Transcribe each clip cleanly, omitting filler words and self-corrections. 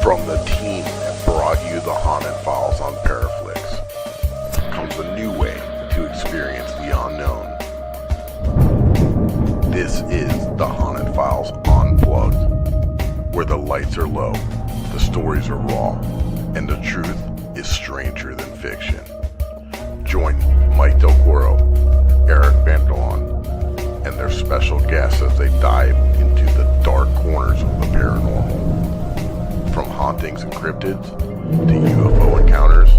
From the team that brought you the Haunted Files on ParaFlixx comes a new way to experience the unknown. This is the Haunted Files Unplugged, where the lights are low, the stories are raw, and the truth is stranger than fiction. Join Mike Delcoro, Eric Vanderlaan, and their special guests as they dive into the dark corners of the paranormal. From hauntings and cryptids to UFO encounters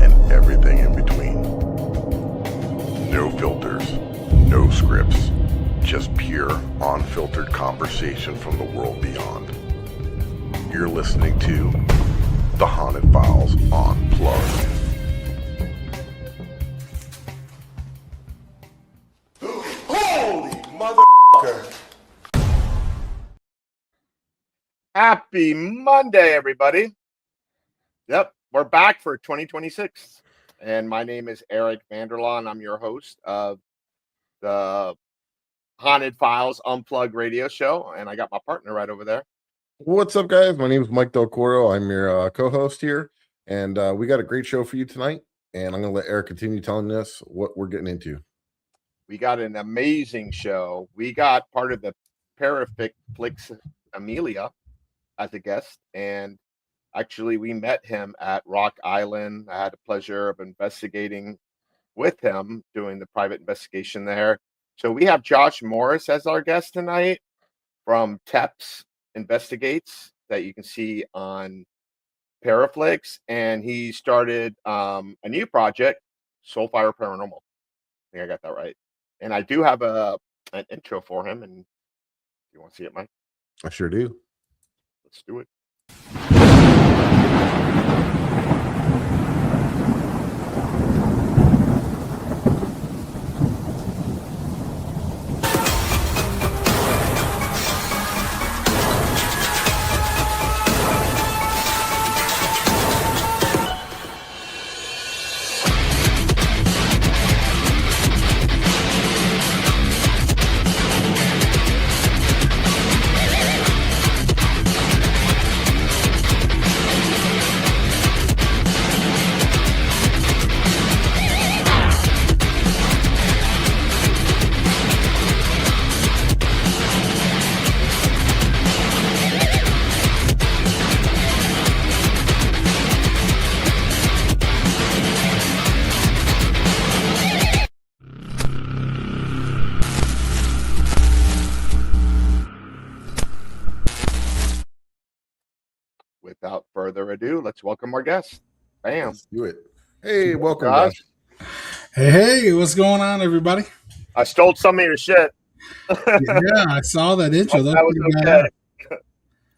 and everything in between. No filters, no scripts, just pure, unfiltered conversation from the world beyond. You're listening to the Haunted Files Unplugged. Holy motherfucker! Happy Monday, everybody. Yep, we're back for 2026. And my name is Eric Vanderlaan. I'm your host of the Haunted Files Unplugged radio show. And I got my partner right over there. What's up, guys? My name is Mike Delcoro. I'm your co-host here. And we got a great show for you tonight. And I'm going to let Eric continue telling us what we're getting into. We got an amazing show. We got part of the ParaFlixx Amelia as a guest, and actually we met him at Rock Island. I had the pleasure of investigating with him, doing the private investigation there. So we have Josh Morris as our guest tonight from Teps Investigates that you can see on ParaFlixx, and he started a new project, Soulfire Paranormal. I think I got that right. And I do have an intro for him, and you want to see it, Mike? I sure do. Let's do it. Without further ado, let's welcome our guest. Bam. Let's do it. Hey, welcome, Josh. Josh. Hey, what's going on, everybody? I stole some of your shit. Yeah, I saw that intro. That was okay.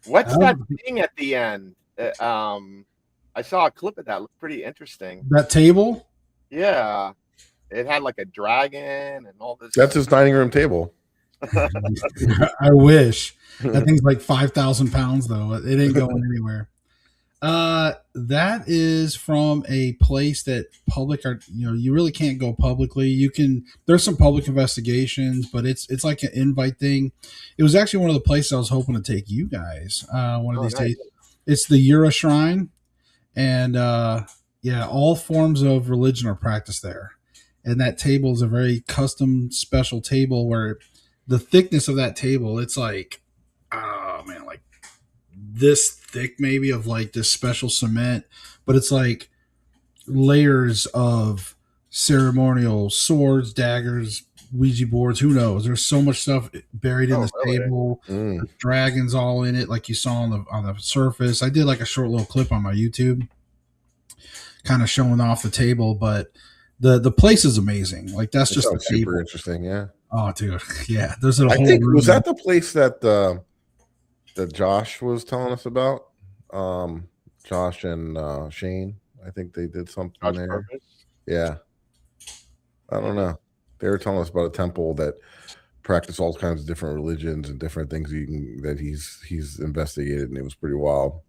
What's that thing at the end? I saw a clip of that. It looked pretty interesting. That table? Yeah. It had like a dragon and all this. That's his dining room table. I wish. That thing's like 5,000 pounds, though. It ain't going anywhere. That is from a place that public are, you really can't go publicly. You can, there's some public investigations, but it's like an invite thing. It was actually one of the places I was hoping to take you guys one of these days. It's the Ura Shrine, and all forms of religion are practiced there. And that table is a very custom, special table where the thickness of that table, it's like, like this thick maybe of like this special cement, but it's like layers of ceremonial swords, daggers, Ouija boards, who knows? There's so much stuff buried in this table. Dragons all in it, like you saw on the surface. I did like a short little clip on my YouTube kind of showing off the table, but the place is amazing. Like that's just the super table. interesting. Yeah. Oh, dude. Yeah. There's a whole I think room. was that the place that that Josh was telling us about? Josh and Shane. I think they did something Josh there. Purvis? Yeah. I don't know. They were telling us about a temple that practiced all kinds of different religions and different things that he's investigated, and it was pretty wild.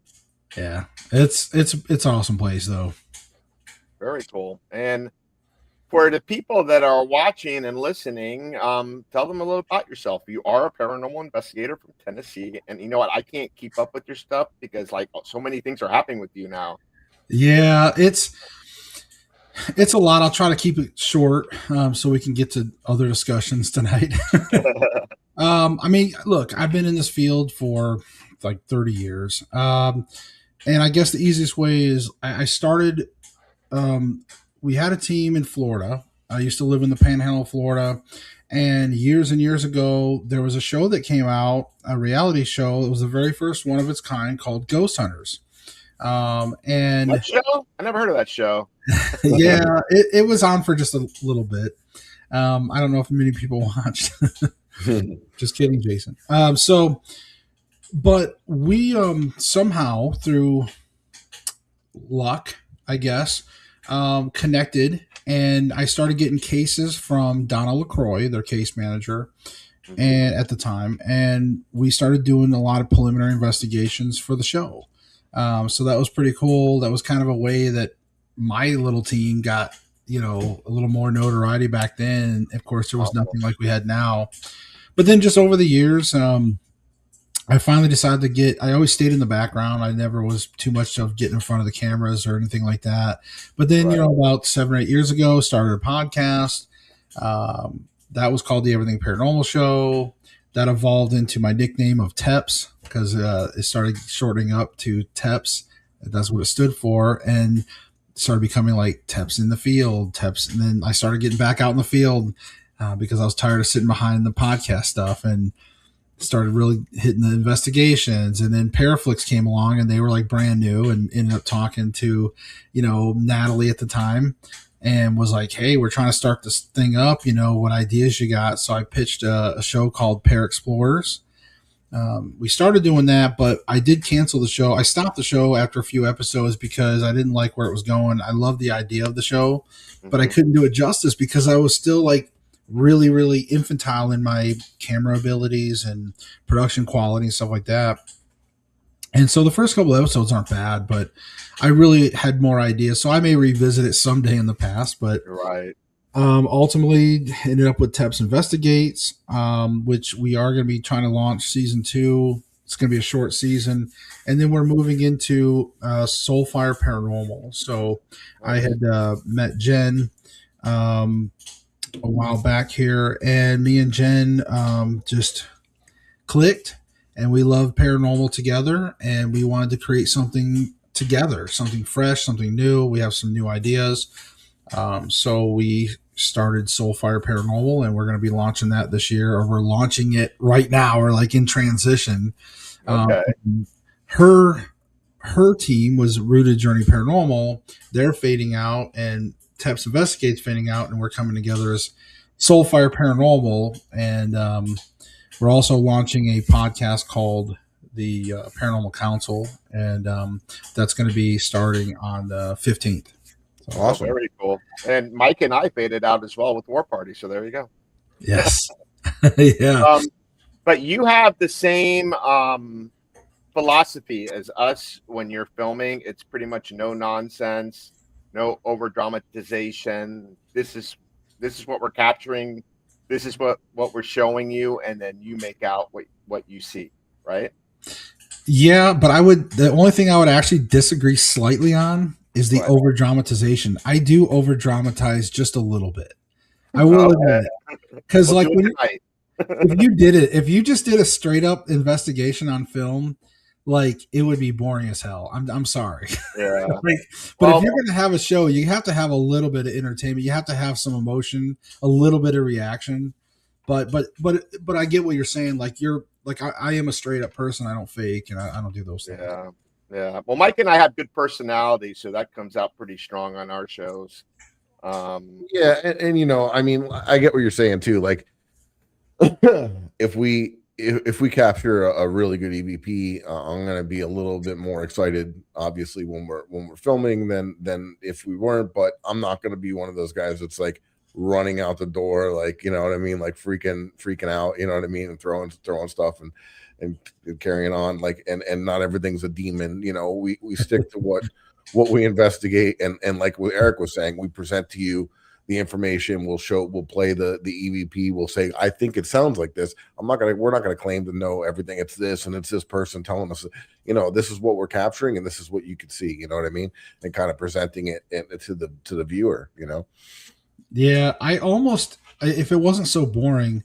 Yeah. It's an awesome place though. Very cool. And for the people that are watching and listening, tell them a little about yourself. You are a paranormal investigator from Tennessee, and you know what? I can't keep up with your stuff because like so many things are happening with you now. Yeah, it's a lot. I'll try to keep it short so we can get to other discussions tonight. I mean, look, I've been in this field for like 30 years. And I guess the easiest way is I started, we had a team in Florida. I used to live in the panhandle of Florida. And years ago, there was a show that came out, a reality show. It was the very first one of its kind called Ghost Hunters. And what show? I never heard of that show. Yeah, it was on for just a little bit. I don't know if many people watched. Just kidding, Jason. But we somehow through luck, I guess, connected, and I started getting cases from Donna LaCroix, their case manager, and at the time, and we started doing a lot of preliminary investigations for the show. So that was pretty cool. That was kind of a way that my little team got, a little more notoriety back then. Of course, there was nothing like we had now. But then just over the years, I finally decided I always stayed in the background. I never was too much of getting in front of the cameras or anything like that. But then, about 7 or 8 years ago, started a podcast. That was called the Everything Paranormal Show. That evolved into my nickname of Teps because it started shortening up to Teps. That's what it stood for. And started becoming like Teps in the field, Teps. And then I started getting back out in the field because I was tired of sitting behind the podcast stuff and started really hitting the investigations. And then ParaFlixx came along and they were like brand new and ended up talking to, Natalie at the time and was like, hey, we're trying to start this thing up. What ideas you got? So I pitched a show called Para Explorers. We started doing that, but I did cancel the show. I stopped the show after a few episodes because I didn't like where it was going. I loved the idea of the show, but I couldn't do it justice because I was still like really, really infantile in my camera abilities and production quality and stuff like that. And so the first couple of episodes aren't bad, but I really had more ideas. So I may revisit it someday in the past, but right. Ultimately ended up with Teps Investigates, which we are going to be trying to launch season 2. It's going to be a short season. And then we're moving into Soulfire Paranormal. So I had met Jen a while back here, and me and Jen just clicked, and we love paranormal together, and we wanted to create something together, something fresh, something new. We have some new ideas. So we started Soulfire Paranormal, and we're going to be launching that this year, or we're launching it right now. We're like in transition. Okay. Her team was Rooted Journey Paranormal. They're fading out, and Teps Investigates fading out, and we're coming together as Soulfire Paranormal. And we're also launching a podcast called the Paranormal Council, and that's going to be starting on the 15th. So, awesome. Very cool. And Mike and I faded out as well with War Party. So there you go. Yes. Yeah. But you have the same philosophy as us when you're filming. It's pretty much no nonsense, no over dramatization. This is what we're capturing. This is what we're showing you. And then you make out what you see. Right. Yeah. But the only thing I would actually disagree slightly on is the over dramatization. I do over dramatize just a little bit. I will admit it. Because like if you just did a straight up investigation on film, like it would be boring as hell. I'm sorry. Yeah. But if you're going to have a show, you have to have a little bit of entertainment. You have to have some emotion, a little bit of reaction. But I get what you're saying. Like I am a straight up person. I don't fake, and I don't do those things. Yeah. Yeah. Well, Mike and I have good personality, so that comes out pretty strong on our shows. Yeah, and I mean, I get what you're saying too. Like, if we capture a really good EVP, I'm gonna be a little bit more excited, obviously, when we're filming than if we weren't. But I'm not gonna be one of those guys that's like running out the door, like what I mean, like freaking out, what I mean, and throwing stuff and carrying on, like, and not everything's a demon. We stick to what we investigate, and like what Eric was saying, we present to you the information. We'll play the EVP. We'll say, I think it sounds like this. We're not gonna claim to know everything. It's this, and it's this person telling us, this is what we're capturing, and this is what you could see. You know what I mean? And kind of presenting it to the viewer. Yeah, if it wasn't so boring,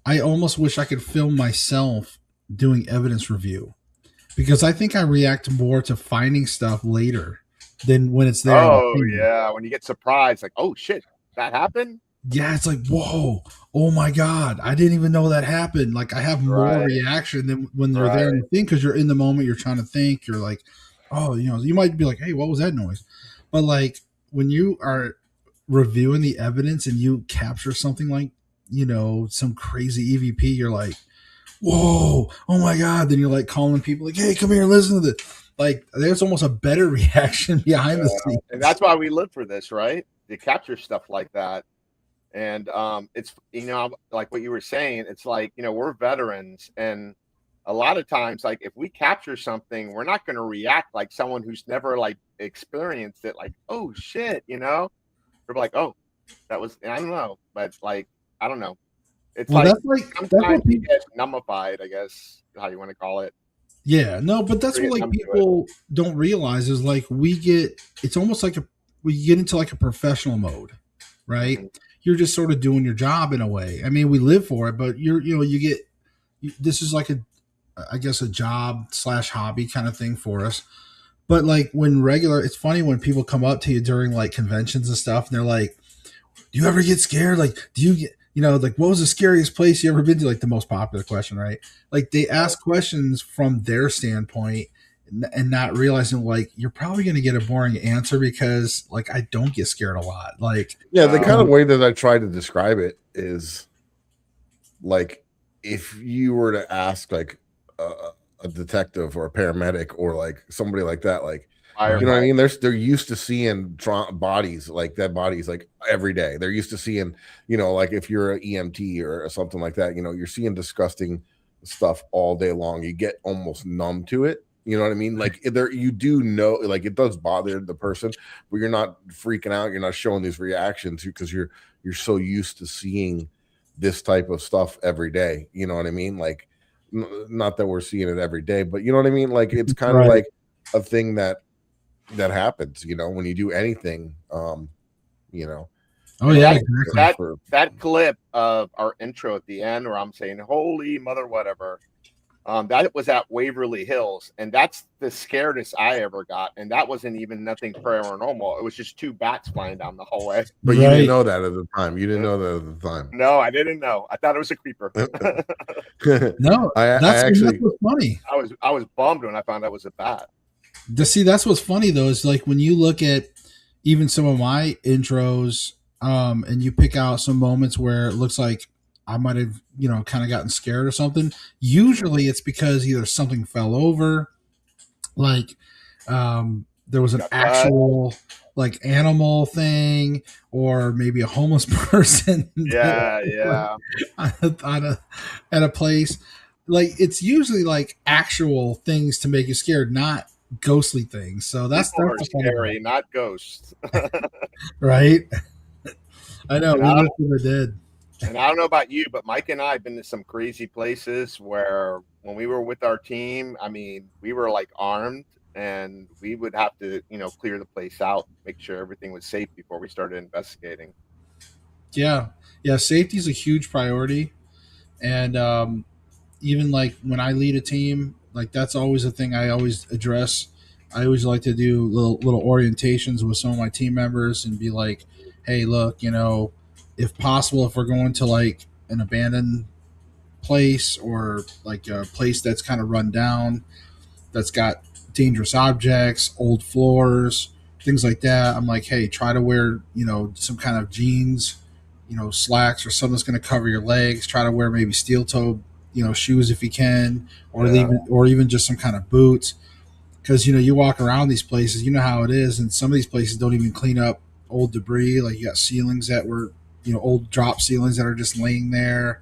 I almost wish I could film myself doing evidence review, because I think I react more to finding stuff later than when it's there. Oh yeah, when you get surprised, like, oh shit, that happened. Yeah, it's like, whoa, oh my god, I didn't even know that happened. Like, I have more reaction than when they're there in the thing, because you're in the moment, you're trying to think, you're like, oh, you might be like, hey, what was that noise? But like when you are reviewing the evidence and you capture something like, some crazy EVP, you're like, whoa, oh my god. Then you're like calling people like, hey, come here, listen to this. Like, there's almost a better reaction behind the scenes. And that's why we live for this, right? To capture stuff like that. And it's, like what you were saying, it's like, we're veterans, and a lot of times, like, if we capture something, we're not going to react like someone who's never like experienced it, like, oh shit, we're like, oh, that was, I don't know, but like, I don't know. It's sometimes we get numbified, I guess, how you want to call it. Yeah, no, but that's what like people don't realize is like it's almost like we get into like a professional mode, right? Mm-hmm. You're just sort of doing your job in a way. I mean, we live for it, but this is like I guess a job / hobby kind of thing for us. But like it's funny when people come up to you during like conventions and stuff, and they're like, do you ever get scared? Like, do you get, like, what was the scariest place you ever been to? Like, the most popular question, right? Like, they ask questions from their standpoint and not realizing, like, you're probably going to get a boring answer because, like, I don't get scared a lot. Like, yeah, the kind of way that I try to describe it is like, if you were to ask like a detective or a paramedic or like somebody like that, like, you know what I mean? They're used to seeing bodies, like dead bodies, like every day. They're used to seeing, like if you're an EMT or something like that, you're seeing disgusting stuff all day long. You get almost numb to it. You know what I mean? Like you do know, like it does bother the person, but you're not freaking out. You're not showing these reactions because you're so used to seeing this type of stuff every day. You know what I mean? Like, not that we're seeing it every day, but you know what I mean? Like it's kind of like a thing that happens, when you do anything, Oh yeah, exactly. That clip of our intro at the end where I'm saying, holy mother, whatever, that was at Waverly Hills, and that's the scaredest I ever got. And that wasn't even nothing paranormal. It was just 2 bats flying down the hallway. But you didn't know that at the time. You didn't know that at the time. No, I didn't know. I thought it was a creeper. No, that's what's funny. I was bummed when I found out it was a bat. That's what's funny though, is like when you look at even some of my intros, and you pick out some moments where it looks like I might have, kind of gotten scared or something. Usually it's because either something fell over, like there was an actual like animal thing, or maybe a homeless person. Yeah. at a place. Like it's usually like actual things to make you scared, not ghostly things. So that's scary, not ghosts. Right? I know. We look for the dead. And I don't know about you, but Mike and I have been to some crazy places where when we were with our team, I mean, we were like armed, and we would have to, clear the place out, make sure everything was safe before we started investigating. Yeah. Safety is a huge priority. And even like when I lead a team, like that's always a thing I always address. I always like to do little orientations with some of my team members and be like, hey, look, if possible, if we're going to like an abandoned place or like a place that's kind of run down, that's got dangerous objects, old floors, things like that, I'm like, hey, try to wear, some kind of jeans, slacks or something that's going to cover your legs. Try to wear maybe steel toe, shoes if you can, or even just some kind of boots. Because, you walk around these places, you know how it is. And some of these places don't even clean up old debris. Like you got ceilings that were, old drop ceilings that are just laying there,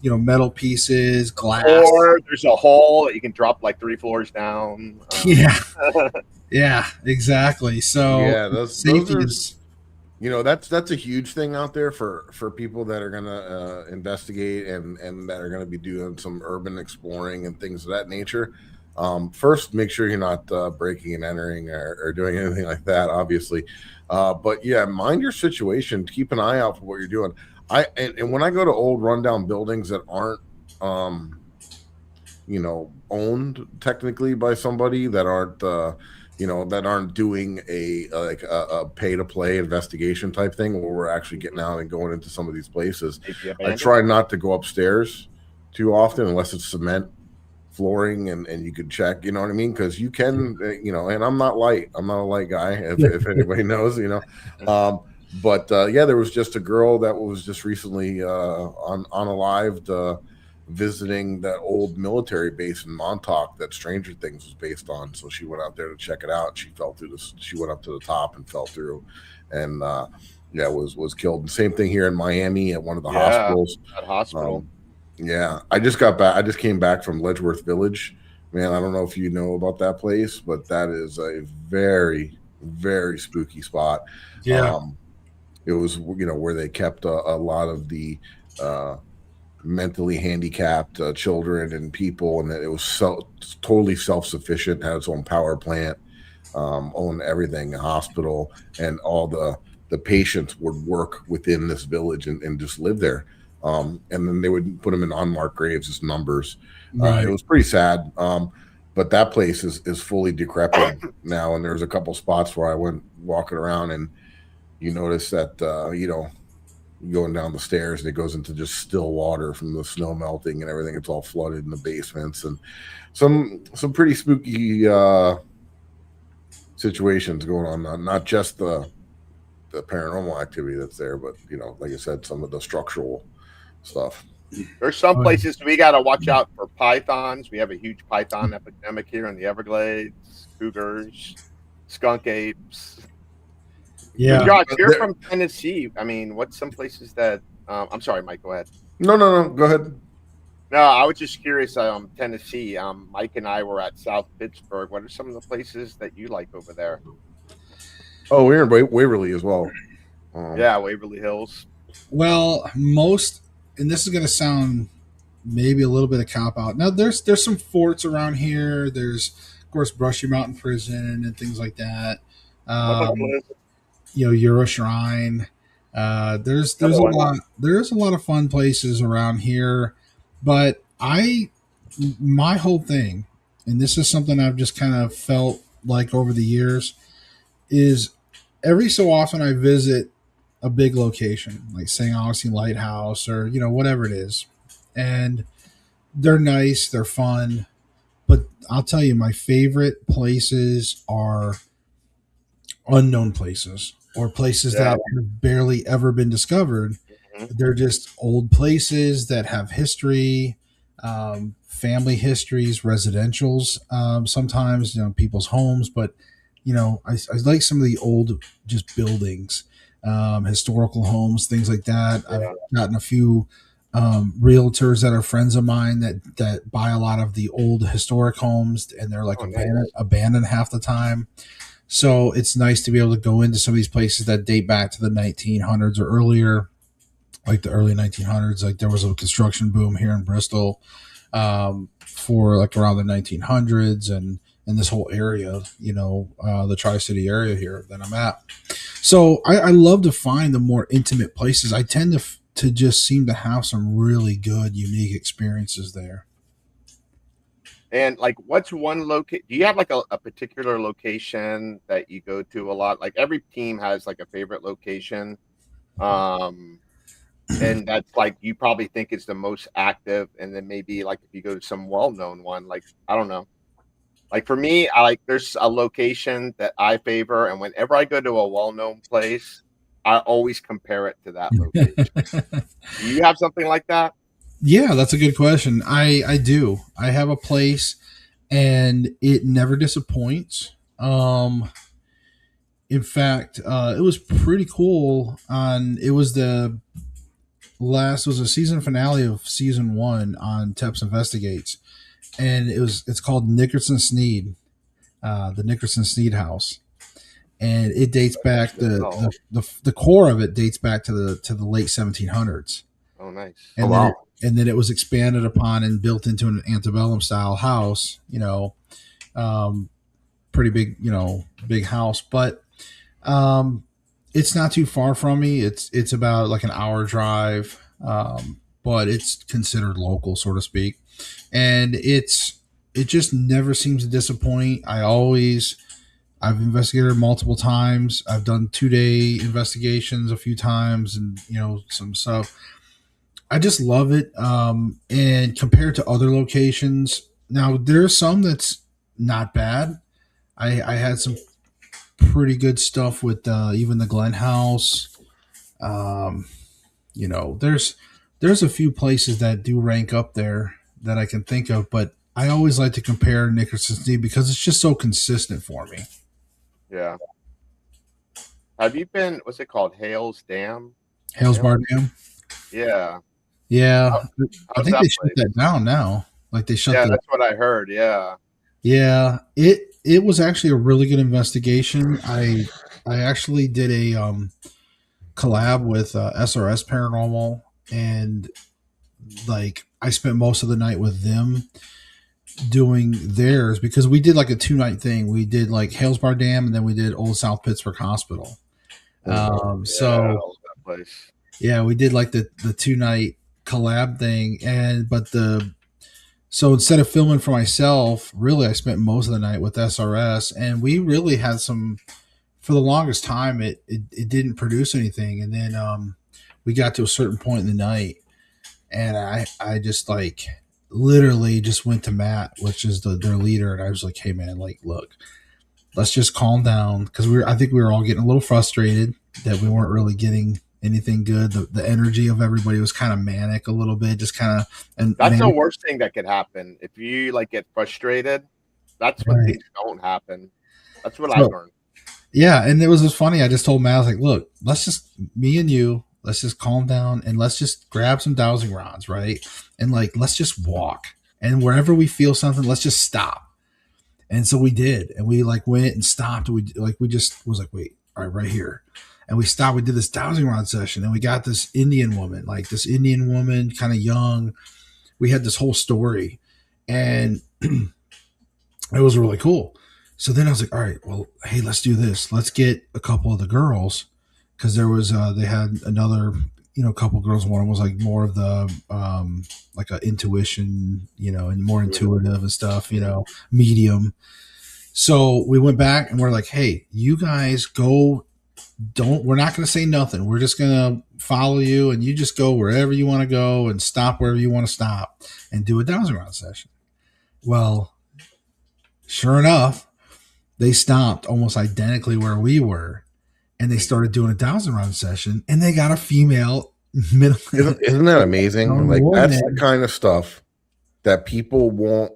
metal pieces, glass. Or there's a hole that you can drop like 3 floors down. Yeah. Yeah, exactly. So yeah, those That's a huge thing out there for people that are gonna investigate and that are gonna be doing some urban exploring and things of that nature. First, make sure you're not breaking and entering or doing anything like that, obviously. But yeah, mind your situation. Keep an eye out for what you're doing. And when I go to old rundown buildings that aren't owned technically by somebody, that aren't that aren't doing a pay to play investigation type thing where we're actually getting out and going into some of these places. I try not to go upstairs too often unless it's cement flooring and you can check, you know what I mean? Because you can, and I'm not a light guy, if anybody knows, but yeah, there was just a girl that was just recently unalived visiting that old military base in Montauk that Stranger Things was based on. So she went out there to check it out. She fell through she went up to the top and fell through, and was killed. And same thing here in Miami at one of the hospitals. At hospital. Yeah, I just got back. I just came back from Ledgeworth Village. Man, I don't know if you know about that place, but that is a very, very spooky spot. Yeah. It was, where they kept a lot of the mentally handicapped children and people, and it was totally self-sufficient, had its own power plant, owned everything, a hospital, and all the patients would work within this village and just live there. And then they would put them in unmarked graves as numbers. Right. It was pretty sad. But that place is fully decrepit now. And there's a couple spots where I went walking around, and you notice that, going down the stairs, and it goes into just still water from the snow melting and everything. It's all flooded in the basements, and some pretty spooky situations going on. Not just the paranormal activity that's there, but like I said, some of the structural stuff. There's some places we got to watch out for pythons. We have a huge python epidemic here in the Everglades, cougars, skunk apes. Yeah. Josh, you're from Tennessee. I mean, what's some places that I'm sorry, Mike, go ahead. No, go ahead. No, I was just curious. Tennessee. Mike and I were at South Pittsburgh. What are some of the places that you like over there? Oh, we're in Waverly as well. Yeah, Waverly Hills. Well, and this is going to sound maybe a little bit of cop out. Now, there's some forts around here. There's, of course, Brushy Mountain Prison and things like that. Euro Shrine. There's a lot of fun places around here, but my whole thing, and this is something I've just kind of felt like over the years, is every so often I visit a big location like St. Augustine Lighthouse or whatever it is, and they're nice, they're fun, but I'll tell you, my favorite places are unknown places or places that have barely ever been discovered. Mm-hmm. They're just old places that have history, family histories, residentials, sometimes people's homes, but I like some of the old just buildings, historical homes, things like that. Yeah. I've gotten a few realtors that are friends of mine that buy a lot of the old historic homes, and they're like abandoned half the time. So it's nice to be able to go into some of these places that date back to the 1900s or earlier, like the early 1900s. Like there was a construction boom here in Bristol for like around the 1900s, and this whole area, the Tri-City area here that I'm at. So I love to find the more intimate places. I tend to just seem to have some really good, unique experiences there. And like, what's one location? Do you have like a particular location that you go to a lot? Like every team has like a favorite location. And that's like, you probably think is the most active. And then maybe like if you go to some well-known one, like, I don't know. Like for me, there's a location that I favor. And whenever I go to a well-known place, I always compare it to that location. Do you have something like that? Yeah, that's a good question. I do. I have a place, and it never disappoints. In fact, it was pretty cool. It was a season finale of season 1 on Teps Investigates, and it's called Nickerson Sneed, the Nickerson Sneed House. and it dates back the core of it dates back to the late 1700s. Oh, nice. And wow. then it was expanded upon and built into an antebellum style house. Pretty big, big house, but it's not too far from me. It's about like an hour drive, but it's considered local, so to speak, and it just never seems to disappoint. I've investigated multiple times. I've done 2-day investigations a few times, and some stuff. I just love it. And compared to other locations, now there's some that's not bad. I had some pretty good stuff with even the Glen House. There's a few places that do rank up there that I can think of, but I always like to compare Nickerson's Knee because it's just so consistent for me. Yeah. Have you been? What's it called? Hales Dam. Bar Dam. Yeah. Yeah. I How's think that they shut that down now. Like they shut. Yeah, that's what I heard. Yeah. Yeah. It was actually a really good investigation. I actually did a collab with SRS Paranormal, and like I spent most of the night with them doing theirs because we did like a 2-night thing. We did like Bar Dam, and then we did Old South Pittsburgh Hospital. So that place. Yeah, we did like the 2-night collab thing, so instead of filming for myself, really I spent most of the night with SRS, and we really had for the longest time it didn't produce anything, and then we got to a certain point in the night, and I just like literally just went to Matt, which is their leader, and I was like, hey man, like look, let's just calm down, because I think we were all getting a little frustrated that we weren't really getting anything good. The energy of everybody was kind of manic a little bit, just kind of. And that's the worst thing that could happen if you like get frustrated. That's when things don't happen. That's what I learned. Yeah, and it was just funny. I just told Matt, I was like, look, let's just, me and you, let's just calm down and let's just grab some dowsing rods, right? And like, let's just walk. And wherever we feel something, let's just stop. And so we did. And we like went and stopped. We just was like, wait, all right here. And we stopped. We did this dowsing rod session, and we got this Indian woman, kind of young. We had this whole story, and it was really cool. So then I was like, all right, well, hey, let's do this. Let's get a couple of the girls, because there was they had another couple girls. One was like more of the like a intuition, and more intuitive and stuff, medium. So we went back and we're like, hey, you guys go. We're not going to say nothing. We're just going to follow you, and you just go wherever you want to go and stop wherever you want to stop and do a dowsing rod session. Well, sure enough, they stopped almost identically where we were, and they started doing a dowsing rod session, and they got a female middle. Isn't that amazing? Like that's the kind of stuff that people won't,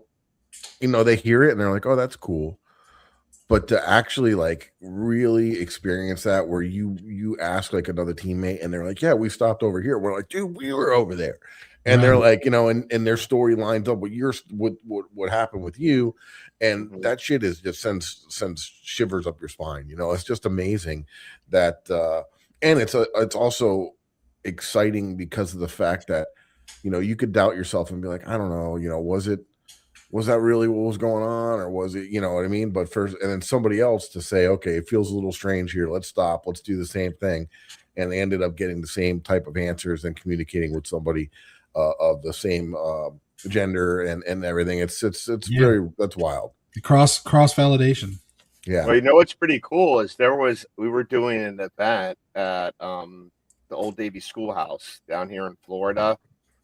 they hear it and they're like, oh, that's cool. But to actually like really experience that, where you ask like another teammate and they're like, yeah, we stopped over here. We're like, dude, we were over there. And they're like, and their story lines up with what happened with you. And that shit is just sends shivers up your spine. It's just amazing that, and it's also exciting because of the fact that, you could doubt yourself and be like, I don't know, was that really what was going on, or was it, what I mean? But first, and then somebody else to say, okay, it feels a little strange here. Let's stop. Let's do the same thing. And they ended up getting the same type of answers and communicating with somebody of the same gender and everything. It's very, that's wild. Cross validation. Yeah. Well, what's pretty cool is we were doing an event at the Old Davie Schoolhouse down here in Florida,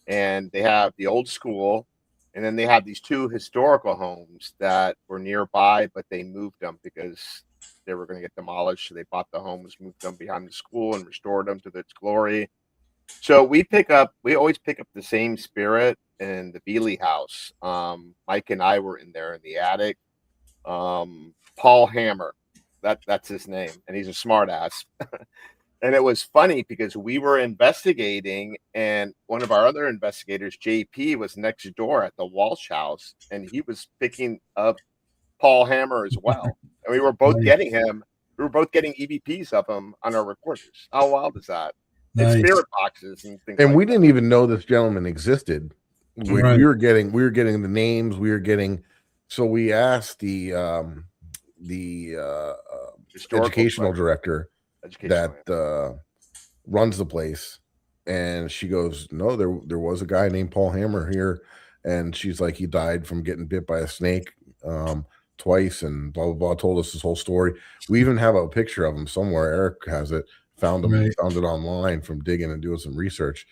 and they have the old school. And then they have these 2 historical homes that were nearby, but they moved them because they were going to get demolished. So they bought the homes, moved them behind the school, and restored them to its glory. So we always pick up the same spirit in the Bealey house. Mike and I were in there in the attic. Paul Hammer, that's his name, and he's a smart ass. And it was funny because we were investigating, and one of our other investigators, JP, was next door at the Walsh house, and he was picking up Paul Hammer as well. And we were both getting him we were both getting EVPs of them on our recorders. How wild is that? Nice. And spirit boxes and things. And like we that. didn't even know this gentleman existed. We were getting the names. We were getting. So we asked the educational director that runs the place, and she goes, "No, there was a guy named Paul Hammer here," and she's like, "He died from getting bit by a snake twice," and blah blah blah. Told us this whole story. We even have a picture of him somewhere. Eric has it. Found it online from digging and doing some research.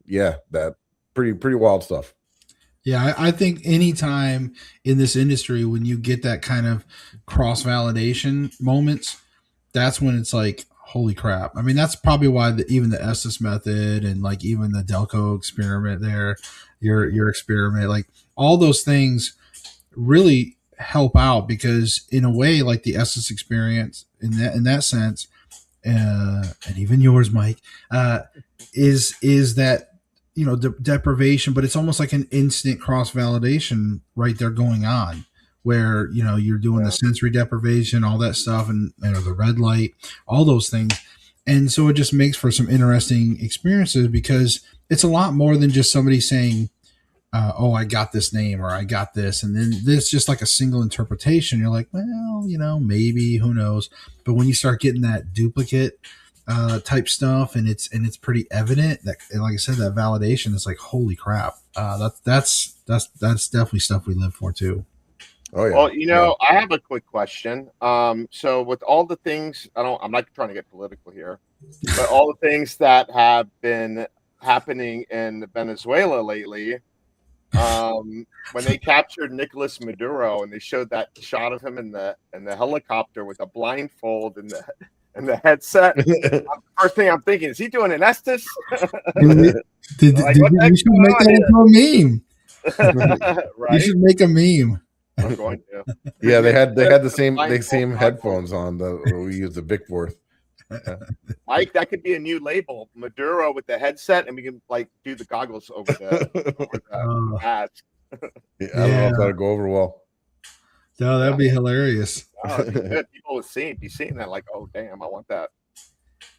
Yeah, that pretty wild stuff. Yeah, I think anytime in this industry when you get that kind of cross-validation moments, that's when it's like, holy crap. I mean, that's probably why even the Estes method and like even the Delco experiment there, your experiment, like all those things really help out, because in a way, like the Estes experience in that sense, and even yours, Mike, is that, you know, deprivation, but it's almost like an instant cross validation right there going on, where, you know, you're doing the sensory deprivation, all that stuff, and the red light, all those things. And so it just makes for some interesting experiences, because it's a lot more than just somebody saying, oh, I got this name, or I got this. And then this just like a single interpretation. You're like, well, you know, maybe, who knows? But when you start getting that duplicate type stuff, and it's pretty evident that, and like I said, that validation is like, holy crap. That's definitely stuff we live for too. Oh yeah. Well, you know, I have a quick question. So with all the things, I'm not trying to get political here, but all the things that have been happening in Venezuela lately, when they captured Nicolas Maduro and they showed that shot of him in the helicopter with a blindfold and the headset, first thing I'm thinking, is he doing an Estes? You should make that into a meme. Right? You should make a meme. I'm going to. Yeah, they had the same headphones on. We used the Vic Forth. Yeah. Mike, that could be a new label. Maduro with the headset, and we can like do the goggles over the mask. Yeah, I don't know if that'll go over well. No, that'd be hilarious. People would be seeing that like, oh damn, I want that.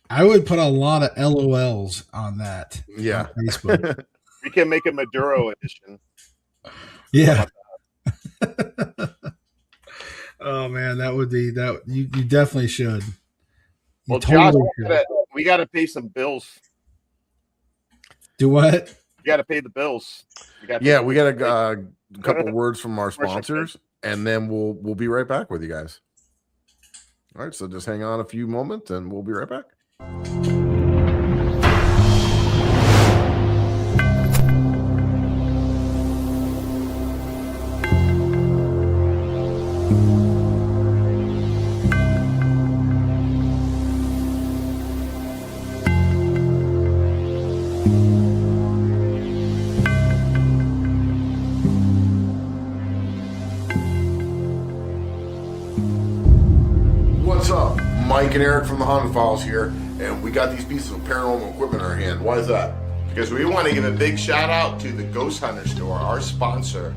I would put a lot of LOLs on that. Yeah, on Facebook. We can make a Maduro edition. Yeah. Oh man, that would be that. You definitely should. Well, Josh, we got to pay some bills. Do what? You got to pay the bills. We got a couple words from our sponsors, and then we'll be right back with you guys. All right, so just hang on a few moments, and we'll be right back. What's up? Mike and Eric from the Haunted Files here, and we got these pieces of paranormal equipment in our hand. Why is that? Because we want to give a big shout out to the Ghost Hunter store, our sponsor.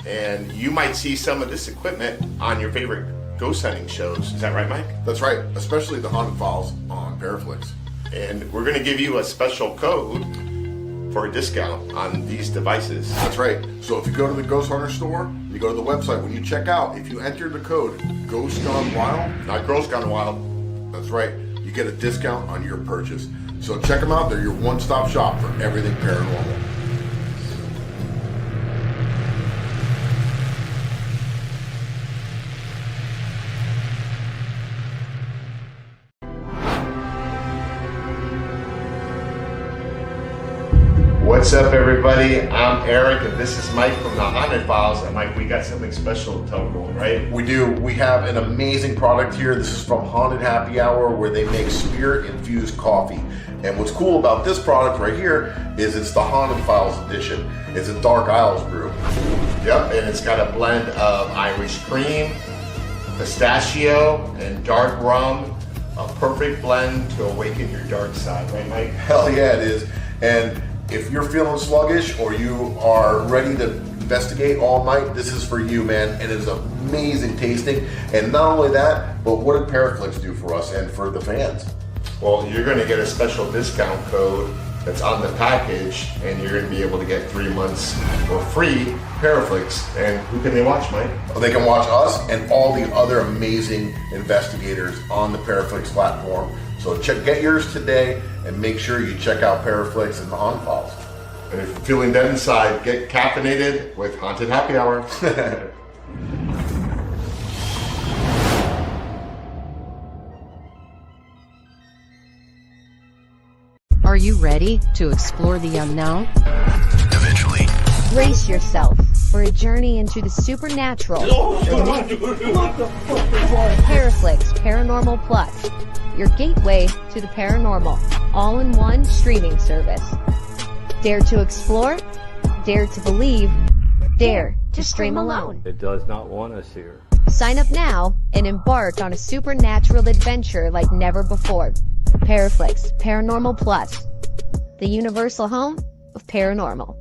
And you might see some of this equipment on your favorite ghost hunting shows. Is that right, Mike? That's right, especially the Haunted Files on ParaFlixx. And we're going to give you a special code for a discount on these devices. That's right. So if you go to the Ghost Hunter store, you go to the website, when you check out, if you enter the code Ghost Gone Wild, not Girls Gone Wild. That's right. You get a discount on your purchase. So check them out. They're your one-stop shop for everything paranormal. What's up, everybody? I'm Eric, and this is Mike from the Haunted Files. And Mike, we got something special to tell everyone, right? We do. We have an amazing product here. This is from Haunted Happy Hour, where they make spirit-infused coffee. And what's cool about this product right here is it's the Haunted Files edition. It's a Dark Isles brew. Yep, and it's got a blend of Irish cream, pistachio, and dark rum. A perfect blend to awaken your dark side, right, Mike? Hell yeah, it is. And if you're feeling sluggish or you are ready to Investigate all night, this is for you, man. And it is amazing tasting. And not only that, but what did ParaFlixx do for us and for the fans? Well, you're going to get a special discount code that's on the package, and you're going to be able to get 3 months for free ParaFlixx. And who can they watch, Mike? They can watch us and all the other amazing investigators on the ParaFlixx platform. So get yours today, and make sure you check out ParaFlixx and the Haunted Files. And if you're feeling dead inside, get caffeinated with Haunted Happy Hour. Are you ready to explore the unknown? Eventually. Brace yourself for a journey into the supernatural. ParaFlixx Paranormal Plus, your gateway to the paranormal, all-in-one streaming service. Dare to explore, dare to believe, dare to stream alone. It does not want us here. Sign up now and embark on a supernatural adventure like never before. ParaFlixx Paranormal Plus, the universal home of paranormal.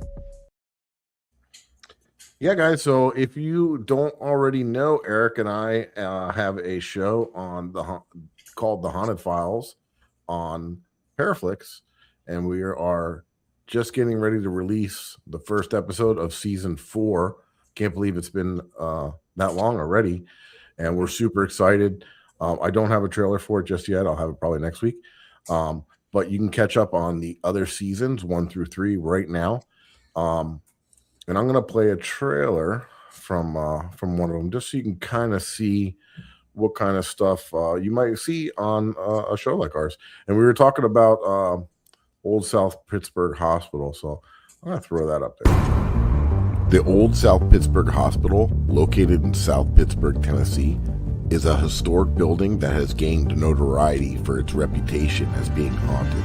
Yeah, guys. So if you don't already know, Eric and I have a show on called The Haunted Files on ParaFlixx, and we are just getting ready to release the first episode of season 4. Can't believe it's been that long already, and we're super excited. I don't have a trailer for it just yet. I'll have it probably next week. But you can catch up on the other seasons 1 through 3 right now. And I'm going to play a trailer from one of them just so you can kind of see what kind of stuff you might see on a show like ours. And we were talking about Old South Pittsburgh Hospital, so I'm going to throw that up there. The Old South Pittsburgh Hospital, located in South Pittsburgh, Tennessee, is a historic building that has gained notoriety for its reputation as being haunted.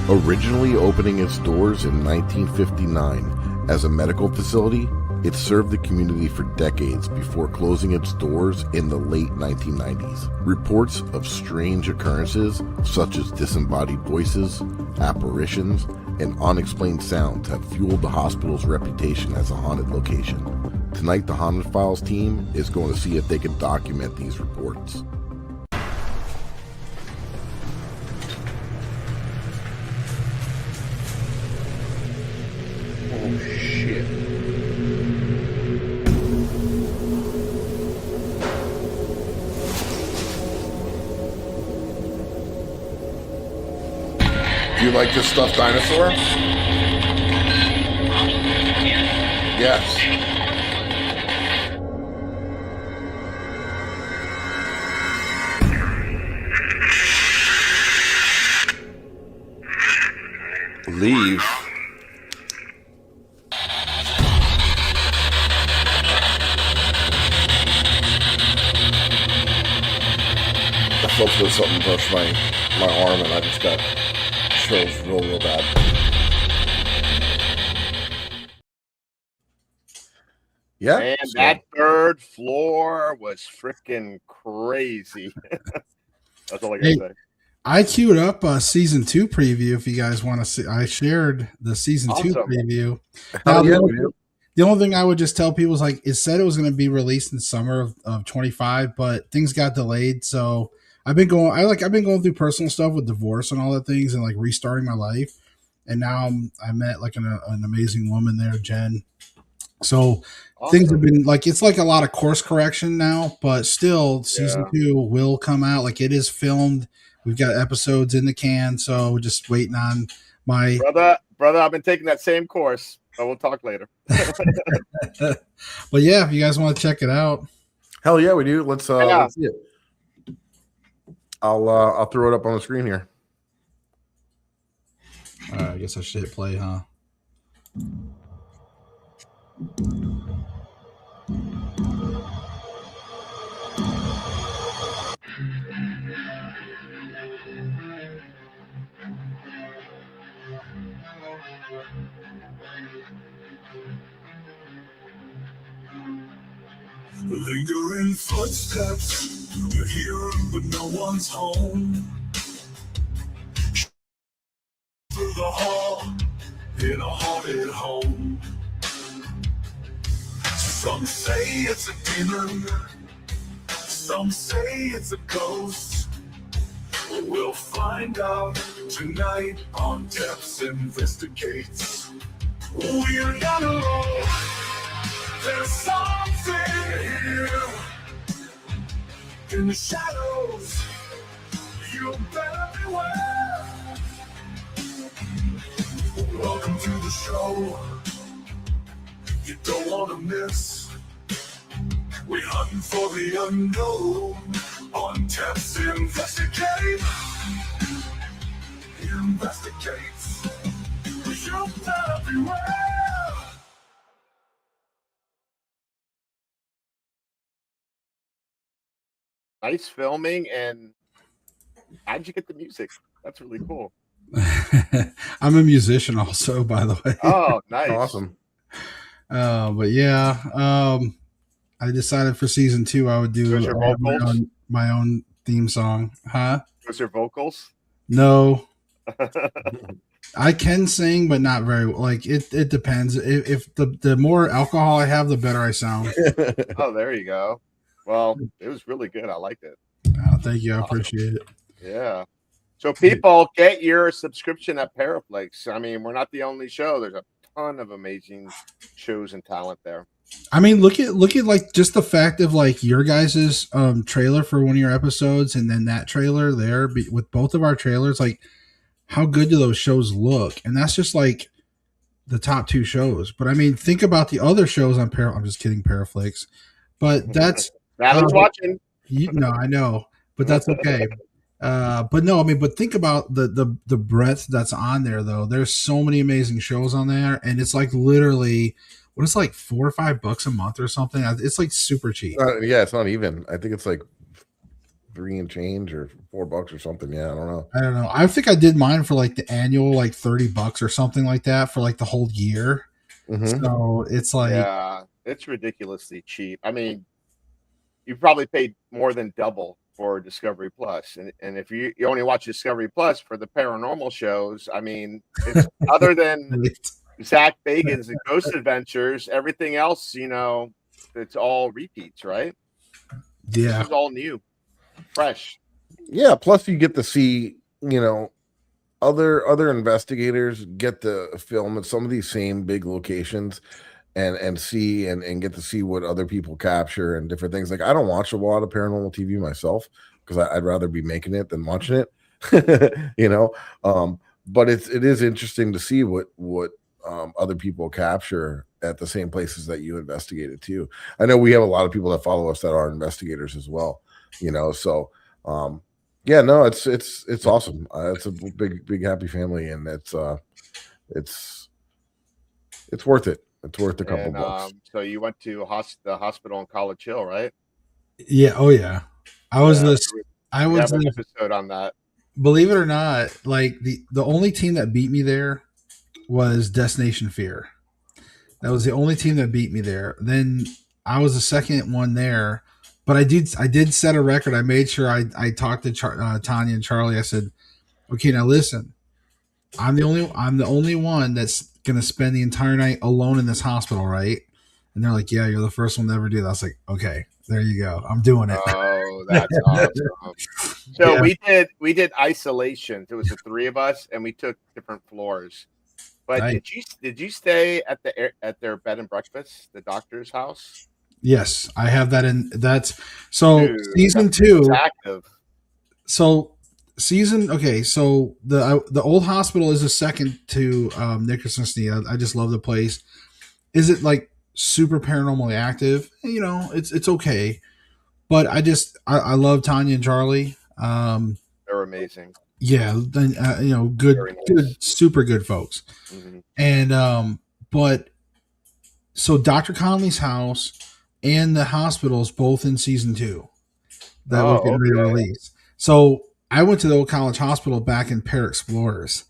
Originally opening its doors in 1959 as a medical facility, it served the community for decades before closing its doors in the late 1990s. Reports of strange occurrences, such as disembodied voices, apparitions, and unexplained sounds have fueled the hospital's reputation as a haunted location. Tonight, the Haunted Files team is going to see if they can document these reports. Oh, shit. Do you like this stuffed dinosaur? Yes. Leave. I felt that something brushed my arm and I just got chills real bad. Yeah. And that third floor was freaking crazy. That's all I gotta say. I queued up a season 2 preview if you guys want to see. I shared the season 2 preview. Now, the only thing I would just tell people is like it said it was going to be released in summer of 25, but things got delayed. So I've been going through personal stuff with divorce and all that things and like restarting my life. And now I met like an amazing woman there, Jen. So things have been like, it's like a lot of course correction now, but still season 2 will come out. Like it is filmed. We've got episodes in the can. So we're just waiting on my brother. I've been taking that same course. But we'll talk later. But yeah, if you guys want to check it out. Hell yeah, we do. Let's see it. I'll throw it up on the screen here. All right, I guess I should hit play, huh? Lingering footsteps, you hear them, but no one's home. Through the hall, in a haunted home. Some say it's a demon, some say it's a ghost. We'll find out tonight on Teps Investigates. We're gonna know there's something here in the shadows. You better beware. Welcome to the show. You don't want to miss. We're hunting for the unknown on Teps Investigate. Investigates. You better beware. Nice filming. And how'd you get the music? That's really cool. I'm a musician also, by the way. Oh, nice. Awesome. But yeah, I decided for season 2 I would do Those are vocals? my own theme song. Huh? Those are vocals? No. I can sing, but not very like it depends. If the more alcohol I have, the better I sound. Oh, there you go. Well, it was really good. I liked it. Thank you. I appreciate it. Yeah. So people, get your subscription at ParaFlixx. I mean, we're not the only show. There's a ton of amazing shows and talent there. I mean, look at like just the fact of like your guys's trailer for one of your episodes, and then that trailer there with both of our trailers. Like, how good do those shows look? And that's just like the top 2 shows. But I mean, think about the other shows on I'm just kidding, ParaFlixx. But that's Adam's watching. No, I know, but that's okay. But no, I mean, but think about the breadth that's on there, though. There's so many amazing shows on there, and it's like literally, what is like $4 or $5 a month or something? It's like super cheap. Yeah, it's not even. I think it's like 3 and change or $4 or something. Yeah, I don't know. I think I did mine for like the annual, like $30 or something like that for like the whole year. Mm-hmm. So it's like, yeah, it's ridiculously cheap. I mean, you probably paid more than double for Discovery Plus, and if you only watch Discovery Plus for the paranormal shows, I mean, it's other than Zach Bagans and Ghost Adventures, everything else, you know, it's all repeats, right? Yeah, this is all new, fresh. Yeah, plus you get to see, you know, other investigators get to film at some of these same big locations and see and get to see what other people capture and different things. Like, I don't watch a lot of paranormal TV myself because I'd rather be making it than watching it, you know. But it is interesting to see what other people capture at the same places that you investigated too. I know we have a lot of people that follow us that are investigators as well, you know. So yeah, no, it's awesome. It's a big happy family, and it's worth it. It's worth a couple bucks. So you went to the hospital in College Hill, right? Yeah. Oh yeah. I was an episode on that. Believe it or not, like the only team that beat me there was Destination Fear. That was the only team that beat me there. Then I was the second one there, but I did set a record. I made sure I talked to Tanya and Charlie. I said, okay, now listen, I'm the only one that's gonna spend the entire night alone in this hospital, right? And they're like, yeah, you're the first one to ever do that. I was like, okay, there you go, I'm doing it. Oh, that's awesome. So yeah. we did isolations. It was the 3 of us, and we took different floors. But nice. did you stay at their bed and breakfast, the doctor's house? Yes, I have that in. That's so. Dude, season 2 active. So okay, so the old hospital is a second to Nickerson Sneed. I just love the place. Is it like super paranormally active? You know, it's okay, but I love Tanya and Charlie. They're amazing. Yeah, you know, good, super good folks. Mm-hmm. And but so Dr. Conley's house and the hospitals both in season 2 that we're getting ready to release. So I went to the old college hospital back in ParaExplorers,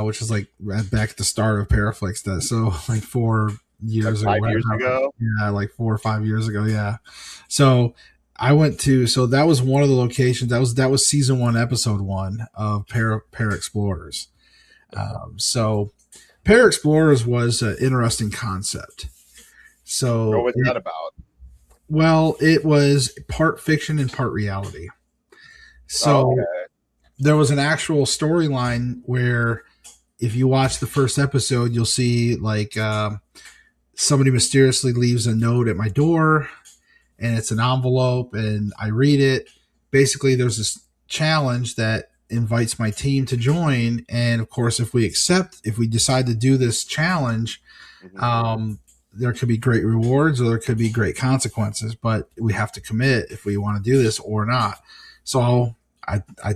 which was like back at the start of ParaFlixx. So like 4 years like 5 years ago. Yeah, like 4 or 5 years ago. Yeah. So I went to, so that was one of the locations. That was season 1, episode 1 of ParaExplorers. So ParaExplorers was an interesting concept. So What was that about? well, it was part fiction and part reality. So there was an actual storyline where if you watch the first episode, you'll see like somebody mysteriously leaves a note at my door, and it's an envelope, and I read it. Basically, there's this challenge that invites my team to join, and of course, if we decide to do this challenge, there could be great rewards or there could be great consequences, but we have to commit if we want to do this or not. So